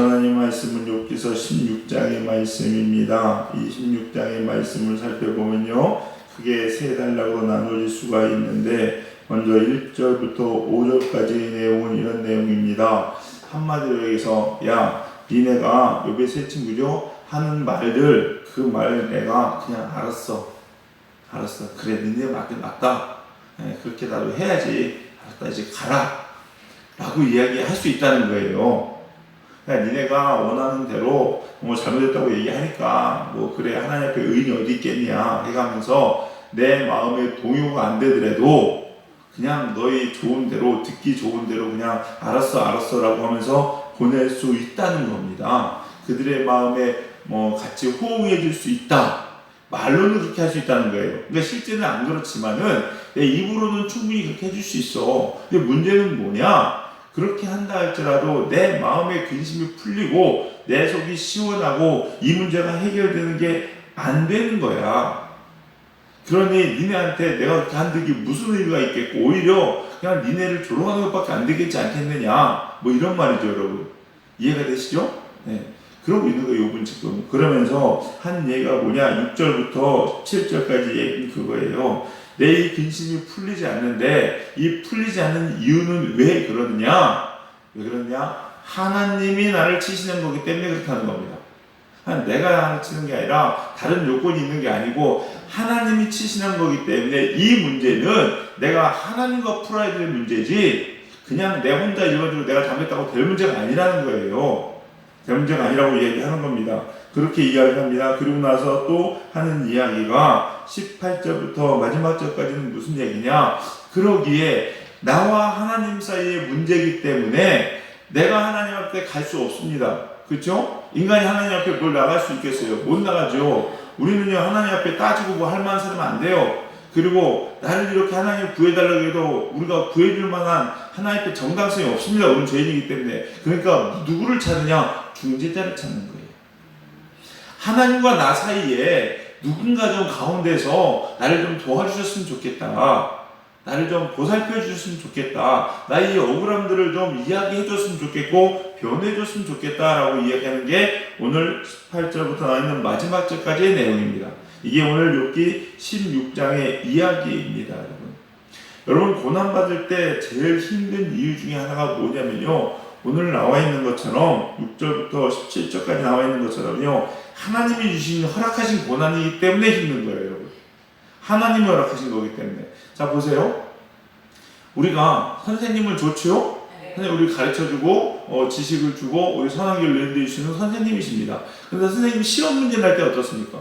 하나님 말씀은 욥기서 16장의 말씀입니다. 이 16장의 말씀을 살펴보면요, 크게 세 단락으로 나눠질 수가 있는데, 먼저 1절부터 5절까지의 내용은 이런 내용입니다. 한마디로 얘기해서, 야, 니네가 욥의 세 친구죠, 하는 말들, 그 말 내가 그냥 알았어. 그래, 니네 맞긴 맞다. 그렇게 나도 해야지. 알았다, 이제 가라 라고 이야기할 수 있다는 거예요. 그러니까 니네가 원하는 대로 뭐 잘못했다고 얘기하니까 뭐 그래, 하나님 앞에 의인이 어디 있겠냐 해가면서 내 마음에 동요가 안 되더라도 그냥 너희 좋은 대로, 듣기 좋은 대로 그냥 알았어 라고 하면서 보낼 수 있다는 겁니다. 그들의 마음에 뭐 같이 호응해 줄 수 있다, 말로는 그렇게 할 수 있다는 거예요. 그러니까 실제는 안 그렇지만은 내 입으로는 충분히 그렇게 해줄 수 있어. 근데 문제는 뭐냐? 그렇게 한다 할지라도 내 마음의 근심이 풀리고 내 속이 시원하고 이 문제가 해결되는 게 안 되는 거야. 그러니 니네한테 내가 그렇게 한다는 게 무슨 의미가 있겠고, 오히려 그냥 니네를 조롱하는 것밖에 안 되겠지 않겠느냐, 뭐 이런 말이죠. 여러분 이해가 되시죠? 네. 그러고 있는 거예요, 욥은 지금. 그러면서 한 얘기가 뭐냐, 6절부터 7절까지 얘기는 그거예요. 내 이 근심이 풀리지 않는데, 이 풀리지 않는 이유는 왜 그러느냐? 왜 그러냐? 하나님이 나를 치시는 거기 때문에 그렇다는 겁니다. 내가 치는 게 아니라 다른 요건이 있는 게 아니고 하나님이 치시는 거기 때문에 이 문제는 내가 하나님과 풀어야 될 문제지, 그냥 내 혼자 이루어지고 내가 잘못했다고 될 문제가 아니라는 거예요. 될 문제가 아니라고 얘기하는 겁니다. 그렇게 이야기합니다. 그리고 나서 또 하는 이야기가 18절부터 마지막 절까지는 무슨 얘기냐? 그러기에 나와 하나님 사이의 문제이기 때문에 내가 하나님 앞에 갈 수 없습니다. 그렇죠? 인간이 하나님 앞에 뭘 나갈 수 있겠어요? 못 나가죠. 우리는요, 하나님 앞에 따지고 뭐 할 만한 사람은 안 돼요. 그리고 나를 이렇게 하나님 구해달라고 해도 우리가 구해줄 만한 하나님 앞에 정당성이 없습니다. 우리는 죄인이기 때문에. 그러니까 누구를 찾느냐? 중재자를 찾는 거예요. 하나님과 나 사이에 누군가 좀 가운데서 나를 좀 도와주셨으면 좋겠다, 나를 좀 보살펴 주셨으면 좋겠다, 나의 억울함들을 좀 이야기해 줬으면 좋겠고 변해 줬으면 좋겠다라고 이야기하는 게 오늘 18절부터 나와 있는 마지막 절까지의 내용입니다. 이게 오늘 욥기 16장의 이야기입니다. 여러분 고난받을 때 제일 힘든 이유 중에 하나가 뭐냐면요, 오늘 나와 있는 것처럼 6절부터 17절까지 나와 있는 것처럼요, 하나님이 주신 허락하신 고난이기 때문에 힘든 거예요. 여러분, 하나님이 허락하신 거기 때문에. 자 보세요, 우리가 선생님을 좋지요? 선생님 우리 가르쳐주고 지식을 주고 우리 선한길로 인도해 주시는 선생님이십니다. 그런데 선생님이 시험 문제 낼 때 어떻습니까?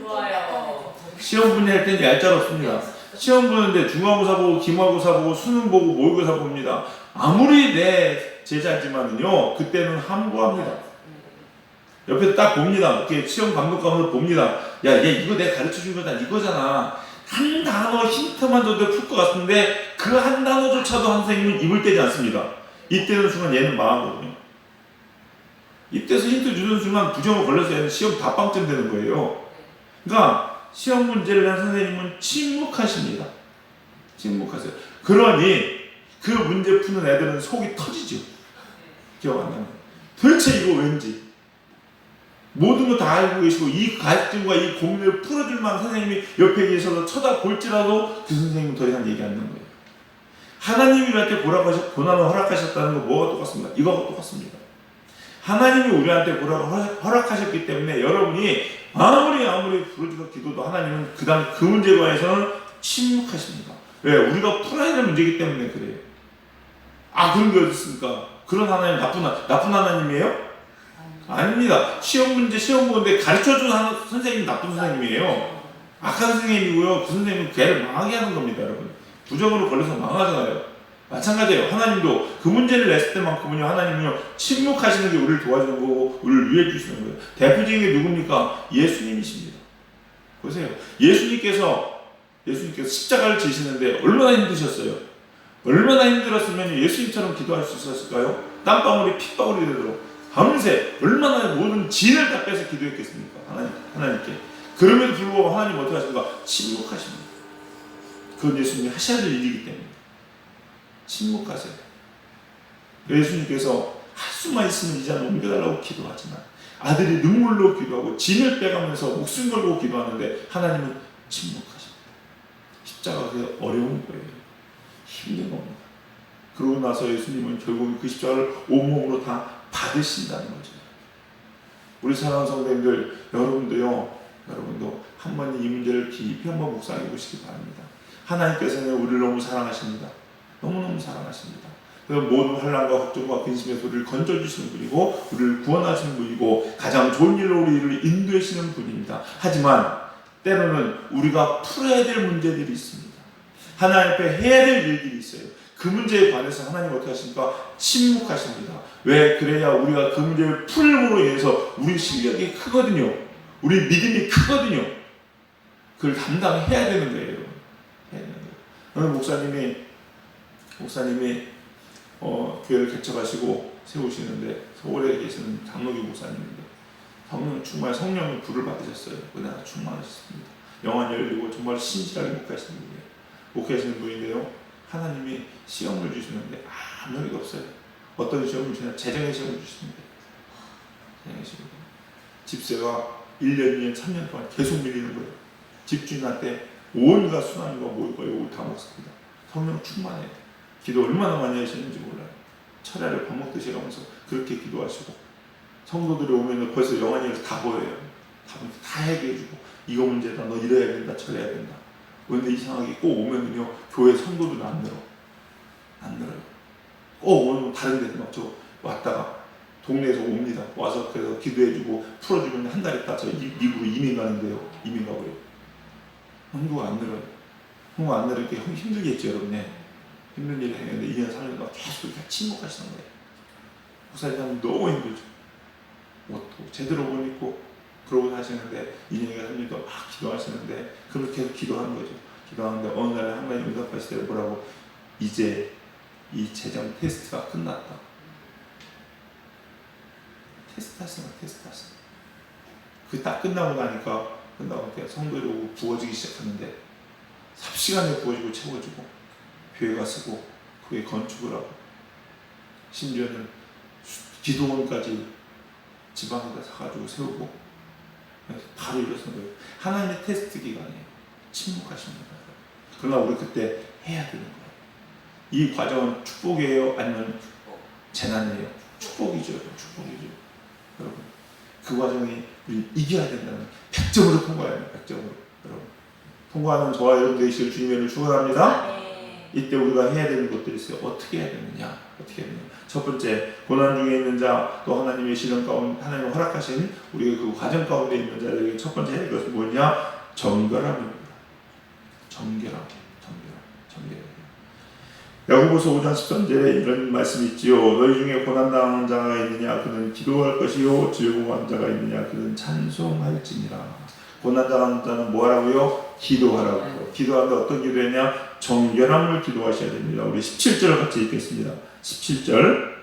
좋아요. 시험 문제 할 때는 얄짤없습니다. 시험 보는데 중간고사 보고 기말고사 보고 수능 보고 모의고사 봅니다. 아무리 내 제자지만은요, 그때는 함구합니다. 옆에 딱 봅니다. 이렇게 시험 감독관으로 봅니다. 야, 얘 이거 내가 가르쳐준 거다, 이거잖아. 한 단어 힌트만 줘도 풀 것 같은데 그 한 단어조차도 선생님은 입을 떼지 않습니다. 이때는 순간 얘는 망하거든요. 이때서 힌트 주는 순간 부정을 걸려서 얘는 시험 다 빵점 되는 거예요. 그러니까 시험 문제를 낸 선생님은 침묵하십니다. 침묵하세요. 그러니 그 문제 푸는 애들은 속이 터지죠. 기억 안 나면. 도대체 이거 왠지. 모든 거 다 알고 계시고 이 갈등과 이 고민을 풀어줄 만한 선생님이 옆에 계셔서 쳐다볼지라도 그 선생님은 더 이상 얘기 안 하는 거예요. 하나님이 우리한테 고난을 허락하셨다는 거 뭐가 똑같습니다. 이거가 똑같습니다. 하나님이 우리한테 허락하셨기 때문에 여러분이 아무리 부르짖어 기도도 하나님은 그 문제에 관해서는 침묵하십니다. 왜? 우리가 풀어야 될 문제이기 때문에 그래요. 아, 그런 게 어디 있습니까? 그런 하나님 나쁜 하나님이에요? 아닙니다. 시험 보는데 가르쳐준 선생님이 나쁜 선생님이에요. 악한 선생님이고요. 그 선생님은 걔를 망하게 하는 겁니다. 여러분, 부정으로 걸려서 망하잖아요. 마찬가지예요. 하나님도 그 문제를 냈을 때만큼은요, 하나님은요 침묵하시는 게 우리를 도와주는 거고 우리를 위해 주시는 거예요. 대표적인 게 누굽니까? 예수님이십니다. 보세요. 예수님께서 십자가를 지시는데 얼마나 힘드셨어요? 얼마나 힘들었으면 예수님처럼 기도할 수 있었을까요? 땀방울이 핏방울이 되도록 밤새 얼마나 모든 진을 다 빼서 기도했겠습니까? 하나님께. 그럼에도 불구하고 하나님 어떻게 하십니까? 침묵하십니다. 그건 예수님이 하셔야 될 일이기 때문에 침묵하세요. 예수님께서 할 수만 있으면 이 잔을 옮겨달라고 기도하지만 아들이 눈물로 기도하고 진을 빼가면서 목숨 걸고 기도하는데 하나님은 침묵하십니다. 십자가가 그게 어려운 거예요. 힘든 겁니다. 그러고 나서 예수님은 결국 그 십자가를 온몸으로 다 받으신다는 거죠. 우리 사랑하는 성도님들, 여러분도 한 번 이 문제를 깊이 한번 묵상해 보시기 바랍니다. 하나님께서는 우리를 너무 사랑하십니다. 너무너무 사랑하십니다. 모든 환난과 걱정과 근심에서 우리를 건져주시는 분이고 우리를 구원하시는 분이고 가장 좋은 일로 우리를 인도하시는 분입니다. 하지만 때로는 우리가 풀어야 될 문제들이 있습니다. 하나님 앞에 해야 될 일들이 있어요. 그 문제에 관해서 하나님 어떻게 하십니까? 침묵하십니다. 왜? 그래야 우리가 그 문제를 풀므로 인해서 우리 실력이 크거든요. 우리 믿음이 크거든요. 그걸 담당해야 되는 거예요. 해야 되는 거예요. 오늘 목사님이 교회를 개척하시고 세우시는데 서울에 계시는 장로교 목사님인데 정말 성령의 불을 받으셨어요. 은혜가 충만하셨습니다. 영안이 열리고 정말 신실하게 목회하시는 분인데요. 하나님이 시험을 주시는데 아무 의미가 없어요. 어떤 시험을 주시냐? 재정의 시험을 주시는데 재정의 시험. 집세가 1년, 2년, 3년 동안 계속 밀리는 거예요. 집주인한테 온갖 수난과 모의가 욕을 다 먹습니다. 성령 충만해요. 기도 얼마나 많이 하시는지 몰라요. 철야를 밥 먹듯이 하면서 그렇게 기도하시고 성도들이 오면 벌써 영안이 다 보여요. 다 얘기해주고 이거 문제다. 너 이래야 된다. 저래야 된다. 그런데 이상하게 꼭 오면은요 교회 성도들은 안 늘어요. 꼭 오면 다른 데서 막 저 왔다가 동네에서 옵니다. 와서 그래서 기도해주고 풀어주면 한 달 있다 저 미국으로 이민 가는데요. 이민 가고요. 한국은 안 늘어요. 한국 안 늘으니까 힘들겠죠 여러분. 힘든 일을 했는데 2년 3년 동안 계속 이렇게 침묵하시는 거예요. 목사님 하면 너무 힘들죠. 옷도 제대로 못 입고 그러고 사시는데 2년이나 3년 동안 막 기도하시는데 그렇게 계속 기도하는 거죠. 기도하는데 어느 날에 하나님 응답하실 때 뭐라고? 이제 이 재정 테스트가 끝났다. 테스트 하시는 그 딱 끝나고 나니까 성도들이 오고 부어지기 시작하는데 삽시간에 부어지고 채워지고 교회가 쓰고 그게 건축을 하고 심지어는 기도원까지 지방에다 사가지고 세우고 바로 이러는 거예요. 하나님의 테스트 기간이에요. 침묵하십니다. 그러나 우리 그때 해야 되는 거예요. 이 과정은 축복이에요? 아니면 재난이에요? 축복이죠. 여러분 그 과정이 우리 이겨야 된다는 100점으로 통과해야 돼요. 100점으로. 여러분 통과하는 저와 여러분 되시길 주님을 축원합니다. 이때 우리가 해야 되는 것들이 있어요. 어떻게 해야 되느냐? 첫 번째, 고난 중에 있는 자, 또 하나님의 시련 가운데, 하나님의 허락하신 우리의 그 과정 가운데 있는 자들에게 첫 번째 해야 될 것은 뭐냐? 정결함입니다. 정결함. 야고보서 5장 13절에 이런 말씀이 있지요. 너희 중에 고난당하는 자가 있느냐? 그는 기도할 것이요. 즐거워하는 자가 있느냐? 그는 찬송할지니라. 고난당하는 자는 뭐하라고요? 기도하라고요. 기도하는데 어떤 기도했냐? 정결함을 기도하셔야 됩니다. 우리 17절을 같이 읽겠습니다. 17절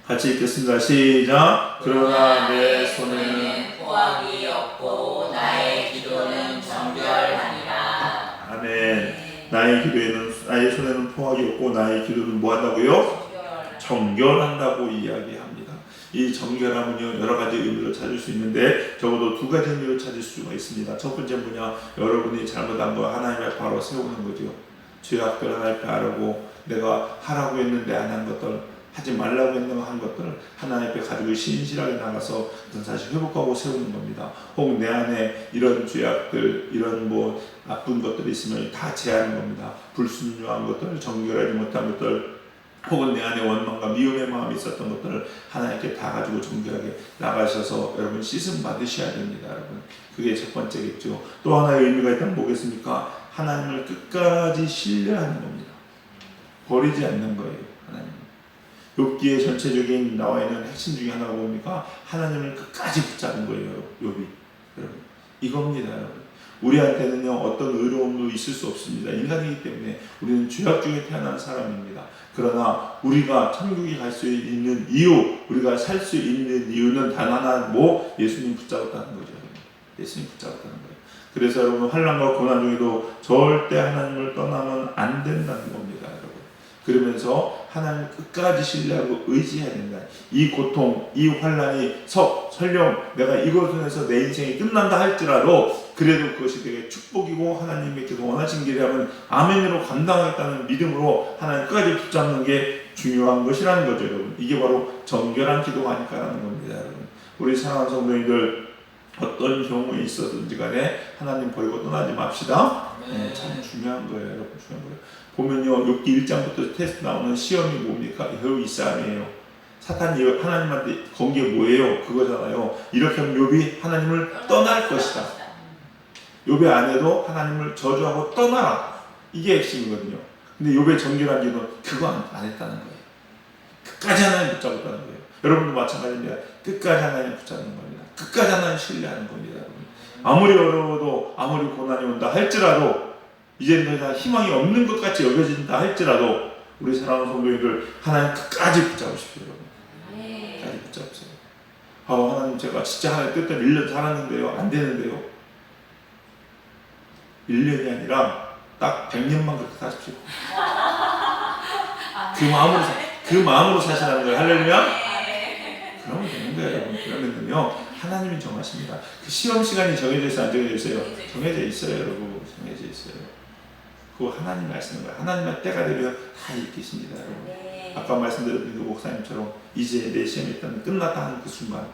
같이 읽겠습니다. 시작. 그러나 내 손에는 포악이 없고 나의 기도는 정결하니라. 아멘. 나의 손에는 포악이 없고 나의 기도는 뭐한다고요? 정결한다고 이야기합니다. 이 정결함은요 여러 가지 의미로 찾을 수 있는데 적어도 두 가지 의미로 찾을 수가 있습니다. 첫 번째 뭐냐? 여러분이 잘못한 거 하나님 앞에 바로 세우는 거죠. 죄악들 하나님 앞에 하라고 내가 하라고 했는데 안 한 것들, 하지 말라고 했는데 한 것들을 하나님 앞에 가지고 신실하게 나가서 다시 회복하고 세우는 겁니다. 혹 내 안에 이런 죄악들, 이런 나쁜 것들이 있으면 다 제하는 겁니다. 불순종한 것들, 정결하지 못한 것들, 혹은 내 안에 원망과 미움의 마음이 있었던 것들을 하나님께 다 가지고 정결하게 나가셔서 여러분 씻음 받으셔야 됩니다. 여러분 그게 첫 번째겠죠. 또 하나의 의미가 있다면 뭐겠습니까? 하나님을 끝까지 신뢰하는 겁니다. 버리지 않는 거예요. 하나님. 욥기의 전체적인 나와 있는 핵심 중에 하나가 뭡니까? 하나님을 끝까지 붙잡은 거예요. 욥이. 여러분 이겁니다. 여러분. 우리한테는요 어떤 의로움도 있을 수 없습니다. 인간이기 때문에 우리는 죄악 중에 태어난 사람입니다. 그러나 우리가 천국에 갈 수 있는 이유, 우리가 살 수 있는 이유는 단 하나, 예수님 붙잡았다는 거죠. 예수님 붙잡았다는 거예요. 그래서 여러분 환난과 고난 중에도 절대 하나님을 떠나면 안 된다는 겁니다. 여러분 그러면서 하나님 끝까지 신뢰하고 의지해야 된다. 이 고통, 이 환난이 설령 내가 이것을 해서 내 인생이 끝난다 할지라도 그래도 그것이 되게 축복이고 하나님께서 원하신 길이라면 아멘으로 감당하겠다는 믿음으로 하나님 끝까지 붙잡는 게 중요한 것이라는 거죠, 여러분. 이게 바로 정결한 기도가 아닐까라는 겁니다, 여러분. 우리 사랑하는 성도님들, 어떤 경우에 있었든지 간에 하나님 버리고 떠나지 맙시다. 네, 참 중요한 거예요, 여러분. 중요한 거예요. 보면요, 욥기 1장부터 테스트 나오는 시험이 뭡니까? 바로 이 싸움이에요. 사탄이 하나님한테 건 게 뭐예요? 그거잖아요. 이렇게 하면 욥이 하나님을 떠날 것이다. 욥의 아내도 하나님을 저주하고 떠나라. 이게 핵심이거든요. 근데 욥의 정결한 기도는 그거 안 했다는 거예요. 끝까지 하나님 붙잡았다는 거예요. 여러분도 마찬가지입니다. 끝까지 하나님 붙잡는 겁니다. 끝까지 하나님 신뢰하는 겁니다. 아무리 어려워도 아무리 고난이 온다 할지라도 이제 더 이상 희망이 없는 것 같이 여겨진다 할지라도 우리 사랑하는 성도님들 하나님 끝까지 붙잡으십시오. 끝까지 붙잡으세요. 하나님 제가 진짜 하나님 뜻대로 1년 살았는데요. 안 되는데요. 1년이 아니라 딱 100년만 그렇게 사십시오. 그 마음으로 사시라는 거예요. 할렐루야. 그러면 되는 거예요, 여러분. 그러면요, 하나님이 정하십니다. 그 시험 시간이 정해져 있어요, 안 정해져 있어요? 정해져 있어요, 여러분. 정해져 있어요. 그거 하나님이 하시는 거예요. 하나님의 때가 되면 다 이기십니다, 여러분. 아까 말씀드렸던 그 목사님처럼 이제 내 시험이 일단 끝났다 하는 그 순간,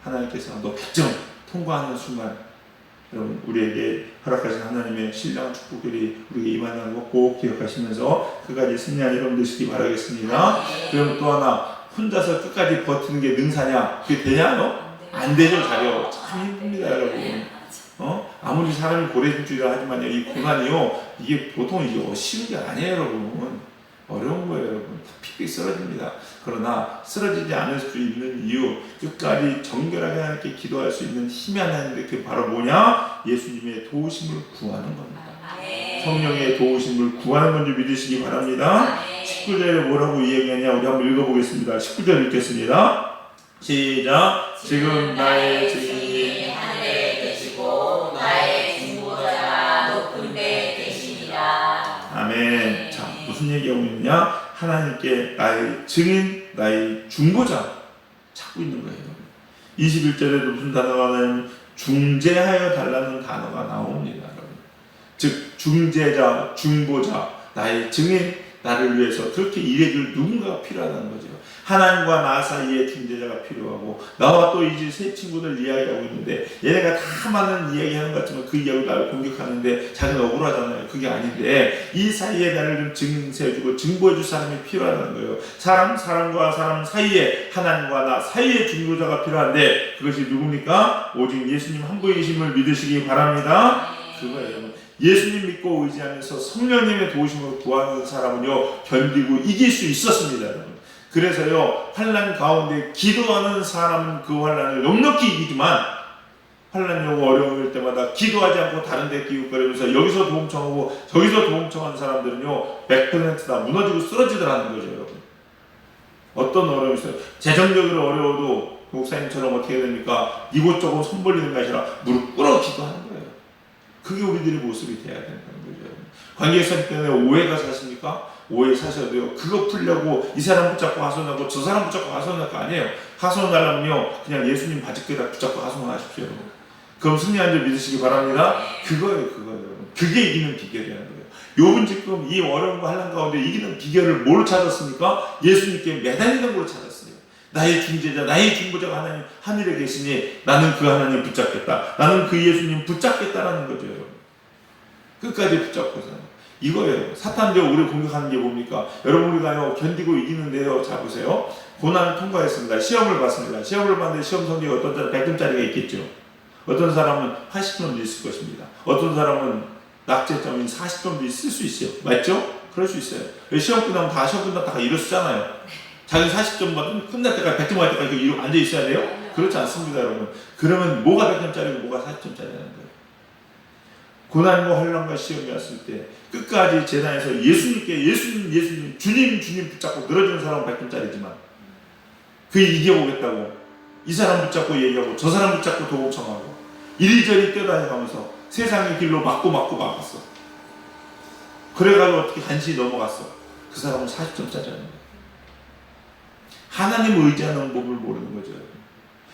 하나님께서 너 100점 통과하는 순간, 여러분 우리에게 허락하신 하나님의 신령한 축복들이 우리에게 임하는 거 꼭 기억하시면서 끝까지 승리한 여러분 되시기 바라겠습니다. 그리고 또 하나, 혼자서 끝까지 버티는 게 능사냐? 그게 되냐요? 안 되죠, 자료. 참 힘듭니다, 여러분. 아무리 사람이 고래줄이라 하지만요, 이 고난이요, 이게 보통 이게 쉬운 게 아니에요, 여러분. 어려운 거예요, 여러분. 다 픽픽 쓰러집니다. 그러나 쓰러지지 않을 수 있는 이유, 끝까지 정결하게 하나님께 기도할 수 있는 힘이 하나님께 그게 바로 뭐냐? 예수님의 도우심을 구하는 겁니다. 성령의 도우심을 구하는 건지 믿으시기 바랍니다. 19절에 뭐라고 이야기하냐? 우리 한번 읽어보겠습니다. 19절 읽겠습니다. 시작. 지금 나의 증인이 하늘에 계시고 나의 중보자가 높은 데 계시니라. 아멘. 자, 무슨 얘기하고 있느냐? 하나님께 나의 증인, 나의 중보자 찾고 있는 거예요. 21절에도 무슨 단어가 나오냐면 중재하여 달라는 단어가 나옵니다. 여러분. 즉 중재자, 중보자, 나의 증인, 나를 위해서 그렇게 일해줄 누군가가 필요하다는 거죠. 하나님과 나 사이에 중재자가 필요하고, 나와 또 이제 세 친구들 이야기하고 있는데 얘네가 다 많은 이야기하는 것 같지만 그 이야기로 나를 공격하는데 자기는 억울하잖아요. 그게 아닌데 이 사이에 나를 좀 증세해주고 증거해줄 사람이 필요하다는 거예요. 사람과 사람 사이에, 하나님과 나 사이에 중보자가 필요한데 그것이 누굽니까? 오직 예수님 한 분이심을 믿으시기 바랍니다. 그거예요. 예수님 믿고 의지하면서 성령님의 도우심을 구하는 사람은요, 견디고 이길 수 있었습니다, 여러분. 그래서요, 환난 가운데 기도하는 사람은 그 환난을 넉넉히 이기지만 환난이 오고 어려움일 때마다 기도하지 않고 다른 데 기웃거리면서 여기서 도움 청하고 저기서 도움 청하는 사람들은요, 100%다 무너지고 쓰러지더라는 거죠, 여러분. 어떤 어려움이 있어요? 재정적으로 어려워도 목사님처럼 어떻게 됩니까? 이곳저곳 손 벌리는 게 아니라 무릎 꿇어 기도하는 거예요. 그게 우리들의 모습이 돼야 된다는 거죠. 관계성 때문에 오해가 사십니까? 오해 사셔야 돼요. 그거 풀려고 이 사람 붙잡고 하소연하고 저 사람 붙잡고 하소연할 거 아니에요. 하소연하려면요, 그냥 예수님 바지깨다 붙잡고 하소연하십시오. 그럼 승리한 줄 믿으시기 바랍니다. 그거예요, 여러분. 그게 이기는 비결이라는 거예요. 욥은 지금 이 어려운 환난 가운데 이기는 비결을 뭘 찾았습니까? 예수님께 매달리는 걸 찾았어요. 나의 중재자, 나의 중보자가 하나님 하늘에 계시니 나는 그 하나님 붙잡겠다. 나는 그 예수님 붙잡겠다라는 거죠, 여러분. 끝까지 붙잡고 사는 이거예요. 사탄도 우리를 공격하는 게 뭡니까? 여러분, 우리가요, 견디고 이기는데요. 자, 보세요. 고난을 통과했습니다. 시험을 봤습니다. 시험을 봤는데 시험 성적이 어떤 사람 100점짜리가 있겠죠. 어떤 사람은 80점도 있을 것입니다. 어떤 사람은 낙제점인 40점도 있을 수 있어요. 맞죠? 그럴 수 있어요. 시험 끝나면 다 시험 끝나면 다 일어서잖아요. 자기 40점 받으면 끝날 때까지 100점 할 때까지 앉아 있어야 돼요? 그렇지 않습니다, 여러분. 그러면 뭐가 100점짜리고 뭐가 40점짜리라는 거예요. 고난과 환난과 시험이 왔을 때 끝까지 제단에서 예수님께 예수님 주님 붙잡고 늘어지는 사람은 100점짜리지만 그 이겨보겠다고 이 사람 붙잡고 얘기하고 저 사람 붙잡고 도움 청하고 이리저리 뛰어다녀가면서 세상의 길로 막고 막았어. 그래가지고 어떻게 간신히 넘어갔어. 그 사람은 40점짜리라는 거예요. 하나님을 의지하는 법을 모르는 거죠.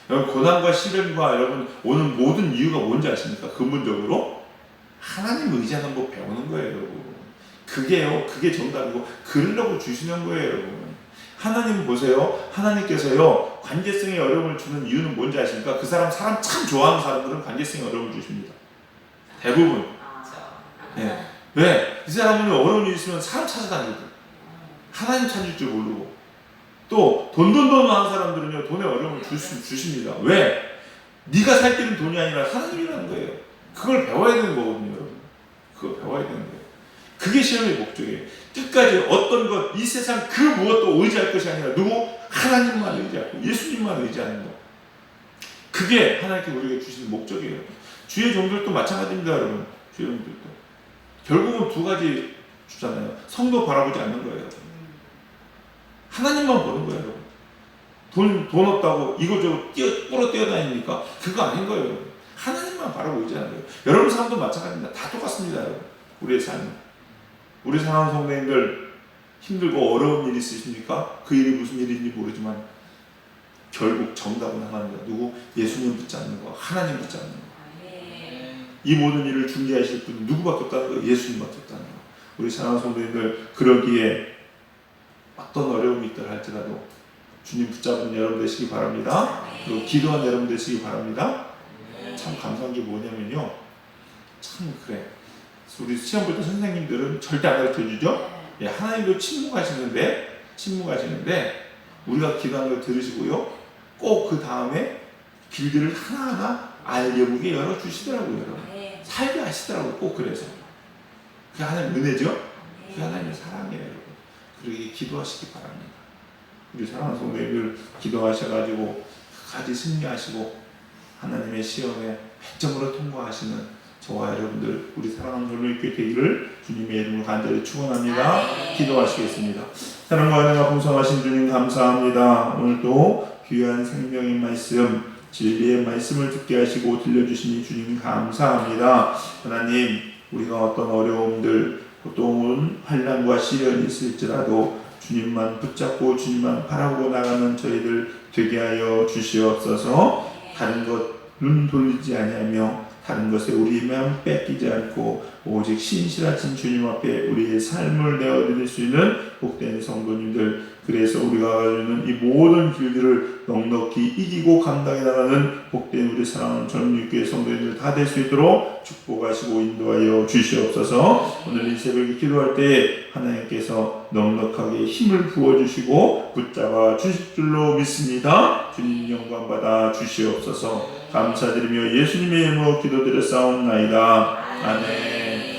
여러분, 고난과 시련과 여러분 오는 모든 이유가 뭔지 아십니까? 근본적으로 하나님을 의지하는 법 배우는 거예요, 여러분. 그게 정답이고 그러려고 주시는 거예요, 여러분. 하나님 보세요. 하나님께서요 관계성에 어려움을 주는 이유는 뭔지 아십니까? 그 사람 참 좋아하는 사람들은 관계성에 어려움을 주십니다. 대부분. 네. 왜? 이 사람은 어려움이 있으면 사람 찾아다니고 하나님 찾을 줄 모르고 또 돈 하는 사람들은요 돈에 어려움을 주십니다. 왜? 네가 살 길은 돈이 아니라 하나님이라는 거예요. 그걸 배워야 되는 거거든요, 여러분. 그걸 배워야 되는 거예요. 그게 시험의 목적이에요. 끝까지 어떤 것, 이 세상 그 무엇도 의지할 것이 아니라 누구? 하나님만 의지하고 예수님만 의지하는 것. 그게 하나님께 우리에게 주시는 목적이에요. 주의 종들도 마찬가지입니다, 여러분. 주의 종들도. 결국은 두 가지 주잖아요. 성도 바라보지 않는 거예요. 하나님만 보는 거예요, 여러분. 돈 없다고 이거저거 뿌러 뛰어다니니까 그거 아닌 거예요, 여러분. 하나님만 바라고 의지하는 거예요. 여러분 삶도 마찬가지입니다. 다 똑같습니다, 여러분. 우리의 삶은. 우리 사랑하는 성도님들 힘들고 어려운 일 있으십니까? 그 일이 무슨 일인지 모르지만 결국 정답은 하나입니다. 누구? 예수님 붙잡는 거, 하나님 붙잡는 거. 이 모든 일을 중개하실 분이 누구밖에 없다는 거예요? 예수님밖에 없다는 거. 우리 사랑하는 성도님들 그러기에 어떤 어려움이 있더라 할지라도 주님 붙잡은 여러분 되시기 바랍니다. 그리고 기도한 여러분 되시기 바랍니다. 참 감사한 게 뭐냐면요, 참 그래, 우리 시험 볼 때 선생님들은 절대 안 가르쳐주죠. 예, 하나님도 침묵하시는데 우리가 기도하는 걸 들으시고요, 꼭 그 다음에 길들을 하나하나 알려보게 열어주시더라고요. 여러분. 살게 하시더라고요. 꼭 그래서 그게 하나님의 은혜죠. 그게 하나님의 사랑이에요, 여러분. 그러기 기도하시기 바랍니다. 우리 사랑하는 성도님들 기도하셔가지고 끝까지 승리하시고 하나님의 시험에 100점으로 통과하시는 저와 여러분들 우리 사랑하는 젊은이교회 되기를 주님의 이름으로 간절히 축원합니다. 기도하시겠습니다. 사랑과 은혜가 풍성하신 주님 감사합니다. 오늘도 귀한 생명의 말씀, 진리의 말씀을 듣게 하시고 들려주시니 주님 감사합니다. 하나님, 우리가 어떤 어려움들, 고통은 환난과 시련이 있을지라도 주님만 붙잡고 주님만 바라보고 나가는 저희들 되게 하여 주시옵소서. 다른 것 눈 돌리지 아니하며 다른 것에 우리 마음 뺏기지 않고 오직 신실하신 주님 앞에 우리의 삶을 내어드릴 수 있는 복된 성도님들, 그래서 우리가 가지는 이 모든 길들을 넉넉히 이기고 감당해 나가는 복된 우리 사랑하는 젊은이교회 성도님들 다 될 수 있도록 축복하시고 인도하여 주시옵소서. 오늘 이 새벽에 기도할 때 하나님께서 넉넉하게 힘을 부어주시고 붙잡아 주실 줄로 믿습니다. 주님 영광 받아 주시옵소서. 감사드리며 예수님의 이름으로 기도드렸사옵나이다. 아멘.